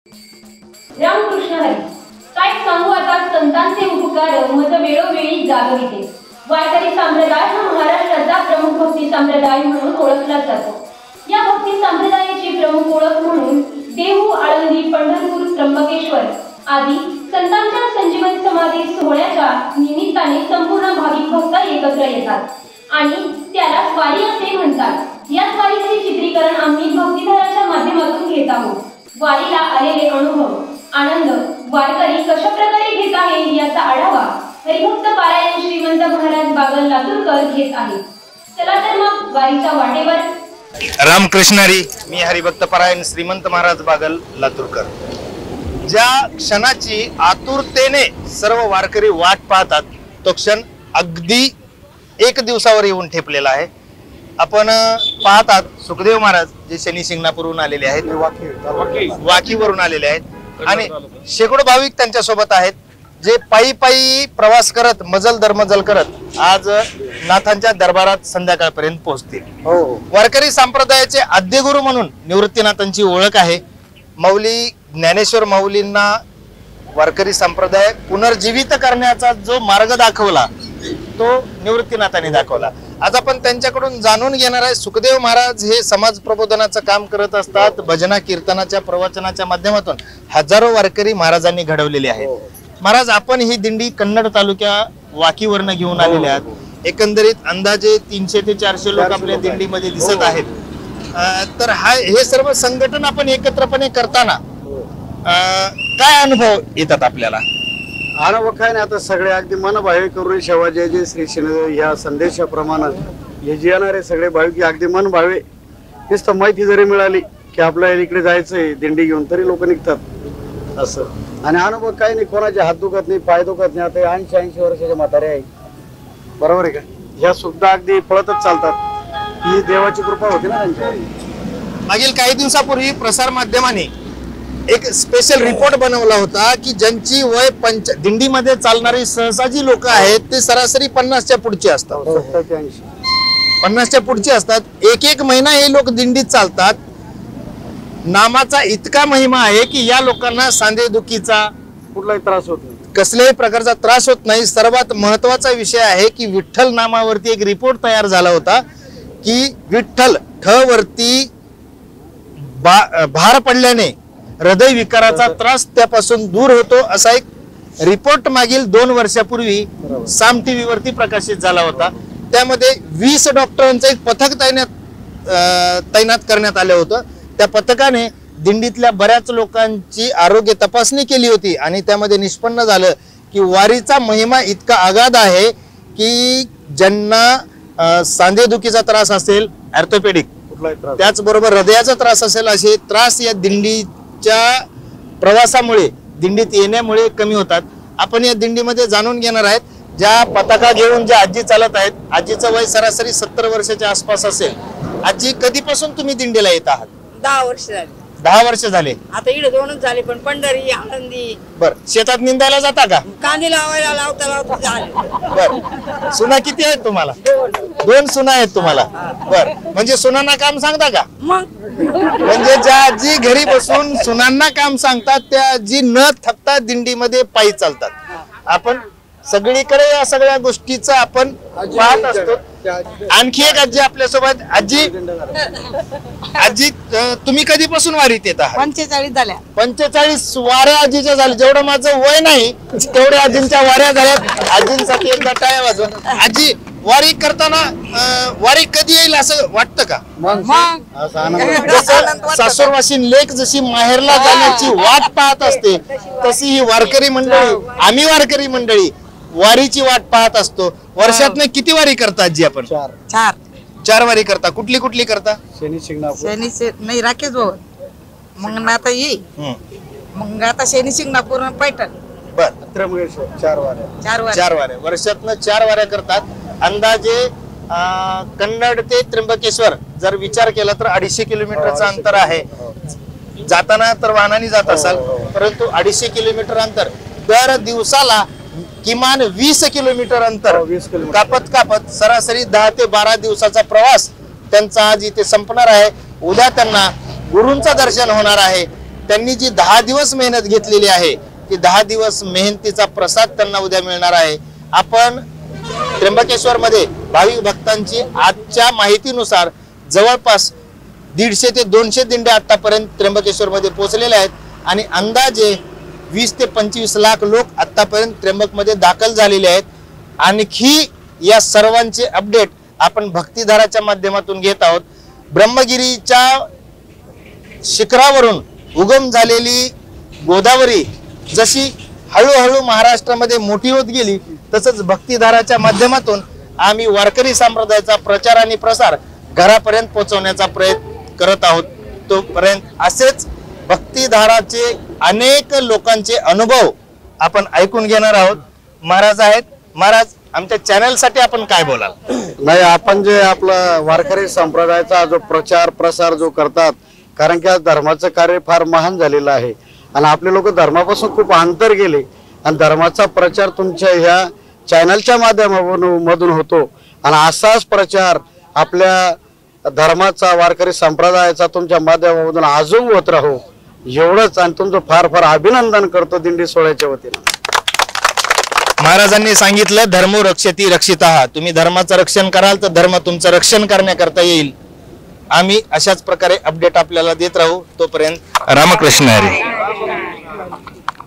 रामकृष्ण हरी. काय सांगू आता संतांचे उपकार मज वेळोवेळी जागविते. वारकरी संप्रदाय हा महाराष्ट्राचा प्रमुख भक्ती संप्रदाय म्हणून ओळखला जातो. या भक्ती संप्रदायाची प्रमुख ओळख म्हणून देहू, आळंदी, पंढरपूर, त्र्यंबकेश्वर आदी संतांच्या संजीवन समाधी सोहळ्याच्या निमित्ताने संपूर्ण भाविक भक्त एकत्र येतात आणि त्याला वारी असे म्हणतात. या वारीचे चित्रीकरण आम्ही भक्तिधाराच्या माध्यमातून घेत आहोत. वारीला आलेले अनुभव, आनंद वारकरी कशा प्रकारे घेत आहे याचा आढावा हरिभक्त पारायण श्रीमंत महाराज बागल लातूरकर घेत आहेत. चला तर मग वारीच्या वाटेवर. रामकृष्ण हरी. मी हरिभक्त पारायण श्रीमंत महाराज बागल लातूरकर. ज्या क्षणाची आतुरतेने सर्व वारकरी वाट पाहतात तो क्षण अगदी एक दिवसावर येऊन ठेपलेला आहे. आपण पाहतात सुखदेव महाराज जे शनी शिंगणापूरहून आलेले आहेत, वाकीवरून आलेले आहेत आणि शेकडो भाविक त्यांच्या सोबत आहेत जे पायी पायी प्रवास करत मजल दरमजल करत आज नाथांच्या दरबारात संध्याकाळपर्यंत पोहोचतील. वारकरी संप्रदायाचे आद्यगुरु म्हणून निवृत्तीनाथांची ओळख आहे. माऊली ज्ञानेश्वर माऊलींना वारकरी संप्रदाय पुनर्जीवित करण्याचा जो मार्ग दाखवला तो निवृत्तीनाथांनी दाखवला. आज आपण त्यांच्याकडून जाणून घेणार आहे. सुखदेव महाराज हे समाज प्रबोधनाचं काम करत असतात. भजना कीर्तनाच्या प्रवचनाच्या माध्यमातून हजारो वारकरी महाराजांनी घडवलेले आहेत. महाराज, आपण ही दिंडी कन्नड तालुक्या वाकीवरनं घेऊन आलेले आहात. एकंदरीत अंदाजे 300 ते 400 लोक आपल्या दिंडीमध्ये दिसत आहेत. तर हे सर्व संघटन आपण एकत्रपणे करताना काय अनुभव येतात आपल्याला? अनुभव काय नाही, आता सगळे अगदी मनभावे करून सेवा जय जय श्री शिंदे या संदेशाप्रमाणे हे जे येणारे सगळे भाविक अगदी मनभावे नुसतं माहिती जरी मिळाली की आपल्याला इकडे जायचंय दिंडी घेऊन तरी लोक निघतात असं. आणि अनुभव काही नाही, कोणाचे हात दुखत नाही, पाय दुखत नाही. आता 80-80 वर्षाचे म्हातारे आहे, बरोबर आहे का, ह्या सुद्धा अगदी पळतच चालतात. ही देवाची कृपा होती ना त्यांच्यावर. मागील काही दिवसापूर्वी प्रसार माध्यमाने एक स्पेशल रिपोर्ट बनवला होता की ज्यांची वय दिंडीमध्ये चालणारी सहसा जी लोक आहेत ते सरासरी 50च्या पुढचे असतात. 50च्या पुढचे असतात. एक महिना हे लोक दिंडीत चालतात. नामाचा इतका महिमा आहे की या लोकांना सांधेदुखीचा कुठलाही त्रास होत नाही, कसल्याही प्रकारचा त्रास होत नाही. सर्वात महत्वाचा विषय आहे की विठ्ठल नामावरती एक रिपोर्ट तयार झाला होता की विठ्ठल ठ वरती भार पडल्याने हृदय विकाराचा त्रास त्यापासून दूर होतो असा एक रिपोर्ट मागील 2 वर्षापूर्वी साम टीव्ही वरती प्रकाशित झाला होता. त्यामध्ये 20 डॉक्टरांचं एक पथक तैनात करण्यात आलं होतं. त्या पथकाने दिंडीतल्या बऱ्याच लोकांची आरोग्य तपासणी केली होती आणि त्यामध्ये निष्पन्न झालं की वारीचा महिमा इतका अगाध आहे की ज्यांना सांधेदुखीचा त्रास असेल, ऑर्थोपेडिक, त्याचबरोबर हृदयाचा त्रास असेल, असे त्रास या दिंडीच्या प्रवासामुळे, दिंडीत येण्यामुळे कमी होतात. आपण या दिंडीमध्ये जाणून घेणार आहेत. ज्या पताका घेऊन ज्या आजी चालत आहेत, आजीचं वय सरासरी 70 वर्षाच्या आसपास असेल. आजी, कधीपासून तुम्ही दिंडीला येत आहात? 10 वर्ष झाली. 10 वर्ष झाले. आता इकडे 2च झाले, पण पंढरी, आळंदी. बर, शेतात निंदायला जाता का? कांदे लावायला लावता झाले. बर, सुना किती आहेत तुम्हाला? 2 सुना आहेत तुम्हाला. बर, म्हणजे सुनांना काम सांगता का? मग म्हणजे ज्या आजी घरी बसून सुनांना काम सांगतात त्या आजी न थकता दिंडीमध्ये पायी चालतात. आपण सगळीकडे या सगळ्या गोष्टीचं आपण पाहत असतो. आणखी एक आजी आपल्यासोबत. आजी, तुम्ही कधीपासून वारीत येत आहात? 45 झाल्या. 45 वाऱ्या आजीच्या झाल्या. जेवढं माझं वय नाही तेवढ्या आजींच्या वाऱ्या झाल्यात. आजींसाठी एकदा टाळ्या वाजवा. आजी, वारी करताना वारी कधी येईल असं वाटतं का? सासूरवासीन लेक जशी माहेरला जाण्याची वाट पाहत असते तशी ही वारकरी मंडळी, आम्ही वारकरी मंडळी वारीची वाट पाहत असतो. वर्षातनं किती वारी करता आजी आपण? 4 वारी करता. कुठली कुठली करता? शनी शिंगणापूर, नाही, राकेश भाऊ. मग आता येई, मग आता शनी शिंगणापूर, पैठण. बर, त्र्यंबकेश्वर. 4 वाऱ्या. 4 वाऱ्या वर्षातनं 4 वाऱ्या करतात. अंदाजे कन्नड ते त्र्यंबकेश्वर जर विचार केला तर 250 किलोमीटरचं अंतर आहे. जाताना तर वाहनाने जात असाल, परंतु 250 किलोमीटर अंतर. दर दिवसाला किमान 20 किलोमीटर अंतर कापत सरासरी 10 ते 12 दिवसाचा प्रवास त्यांचा आज इथे संपणार आहे. उद्या त्यांना गुरूंचं दर्शन होणार आहे. त्यांनी जी 10 दिवस मेहनत घेतलेली आहे ती 10 दिवस मेहनतीचा प्रसाद त्यांना उद्या मिळणार आहे. आपण त्र्यंबकेश्वर मध्ये भाविक भक्तांची आजच्या माहितीनुसार जवळपास 150 ते 200 दिंड्या आतापर्यंत त्र्यंबकेश्वर मध्ये पोहोचलेल्या आहेत आणि अंदाजे 20 ते 25 लाख लोक आतापर्यंत त्र्यंबक मध्ये दाखल झालेले आहेत. आणखी या सर्वांचे अपडेट आपण भक्तिधाराच्या माध्यमातून घेत आहोत. ब्रह्मगिरीच्या शिखरावरून उगम झालेली गोदावरी जशी हळूहळू महाराष्ट्रामध्ये मोठी होत गेली तसंच भक्तिधाराच्या माध्यमातून आम्ही वारकरी संप्रदायाचा प्रचार आणि प्रसार घरापर्यंत पोहोचवण्याचा प्रयत्न करत आहोत. तोपर्यंत असेच भक्तिधाराचे अनेक लोकांचे अनुभव आपण ऐकून घेणार आहोत. महाराज आहेत. महाराज, आमच्या चॅनलसाठी आपण काय बोलाल? नाही, आपण जे आपला वारकरी संप्रदायाचा जो प्रचार प्रसार जो करतात, कारण की आज धर्माचं कार्य फार महान झालेलं आहे आणि आपले लोक धर्मापासून खूप अंतर गेले आणि धर्माचा प्रचार तुमच्या ह्या चॅनलच्या माध्यमातून होतो आणि असाच प्रचार आपल्या धर्माचा वारकरी संप्रदायाचा तुमच्या माध्यमातून अजून होत राहो एवढंच. आणि तुमचं फार फार अभिनंदन करतो दिंडी सोहळ्याच्या वतीनं. महाराजांनी सांगितलं धर्मो रक्षती रक्षितः. तुम्ही धर्माचं रक्षण कराल तर धर्म तुमचं रक्षण करण्याकरता येईल. आम्ही अशाच प्रकारे अपडेट आपल्याला देत राहू. तोपर्यंत रामकृष्ण हरी.